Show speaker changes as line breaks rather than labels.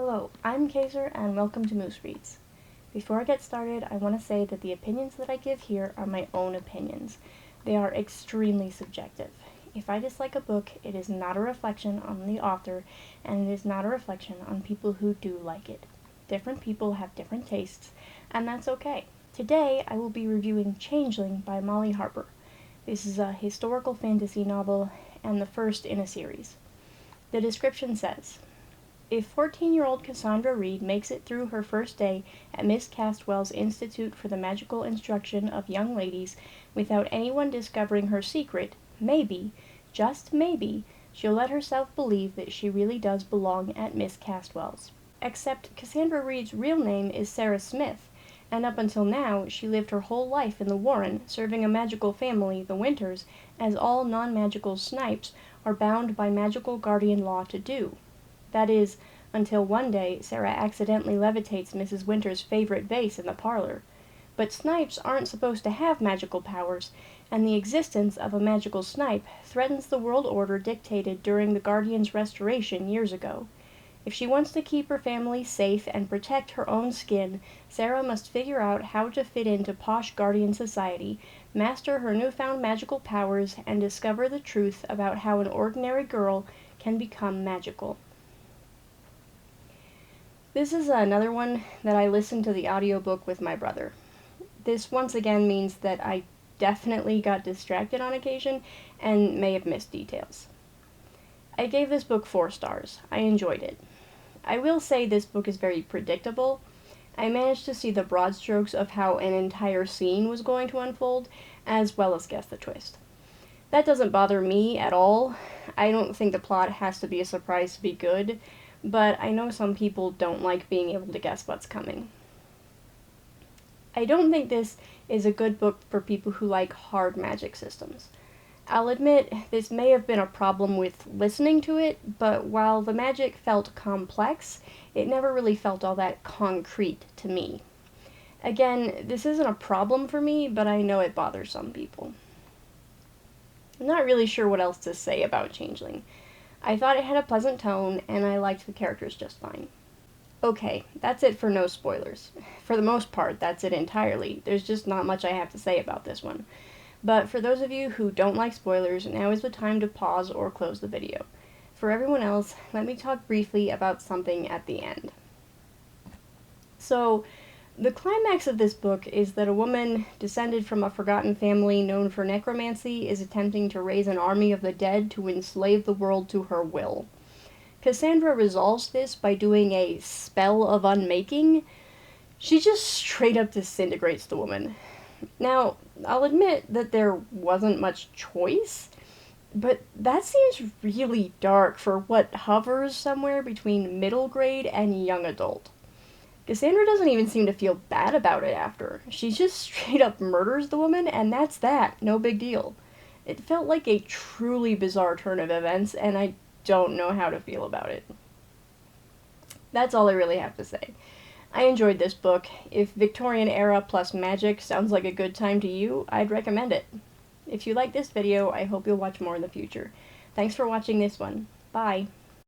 Hello, I'm Kaiser and welcome to Moose Reads. Before I get started, I want to say that the opinions that I give here are my own opinions. They are extremely subjective. If I dislike a book, it is not a reflection on the author, and it is not a reflection on people who do like it. Different people have different tastes, and that's okay. Today, I will be reviewing Changeling by Molly Harper. This is a historical fantasy novel and the first in a series. The description says, if 14-year-old Cassandra Reed makes it through her first day at Miss Castwell's Institute for the Magical Instruction of Young Ladies without anyone discovering her secret, maybe, just maybe, she'll let herself believe that she really does belong at Miss Castwell's. Except Cassandra Reed's real name is Sarah Smith, and up until now she lived her whole life in the Warren, serving a magical family, the Winters, as all non-magical snipes are bound by magical guardian law to do. That is, until one day Sarah accidentally levitates Mrs. Winter's favorite vase in the parlor. But snipes aren't supposed to have magical powers, and the existence of a magical snipe threatens the world order dictated during the Guardian's restoration years ago. If she wants to keep her family safe and protect her own skin, Sarah must figure out how to fit into posh Guardian society, master her newfound magical powers, and discover the truth about how an ordinary girl can become magical. This is another one that I listened to the audiobook with my brother. This once again means that I definitely got distracted on occasion and may have missed details. I gave this book 4 stars. I enjoyed it. I will say this book is very predictable. I managed to see the broad strokes of how an entire scene was going to unfold, as well as guess the twist. That doesn't bother me at all. I don't think the plot has to be a surprise to be good, but I know some people don't like being able to guess what's coming. I don't think this is a good book for people who like hard magic systems. I'll admit, this may have been a problem with listening to it, but while the magic felt complex, it never really felt all that concrete to me. Again, this isn't a problem for me, but I know it bothers some people. I'm not really sure what else to say about Changeling. I thought it had a pleasant tone, and I liked the characters just fine. Okay, that's it for no spoilers. For the most part, that's it entirely. There's just not much I have to say about this one. But for those of you who don't like spoilers, now is the time to pause or close the video. For everyone else, let me talk briefly about something at the end. So, the climax of this book is that a woman descended from a forgotten family known for necromancy is attempting to raise an army of the dead to enslave the world to her will. Cassandra resolves this by doing a spell of unmaking. She just straight up disintegrates the woman. Now, I'll admit that there wasn't much choice, but that seems really dark for what hovers somewhere between middle grade and young adult. Cassandra doesn't even seem to feel bad about it after. She just straight up murders the woman, and that's that. No big deal. It felt like a truly bizarre turn of events, and I don't know how to feel about it. That's all I really have to say. I enjoyed this book. If Victorian era plus magic sounds like a good time to you, I'd recommend it. If you like this video, I hope you'll watch more in the future. Thanks for watching this one. Bye.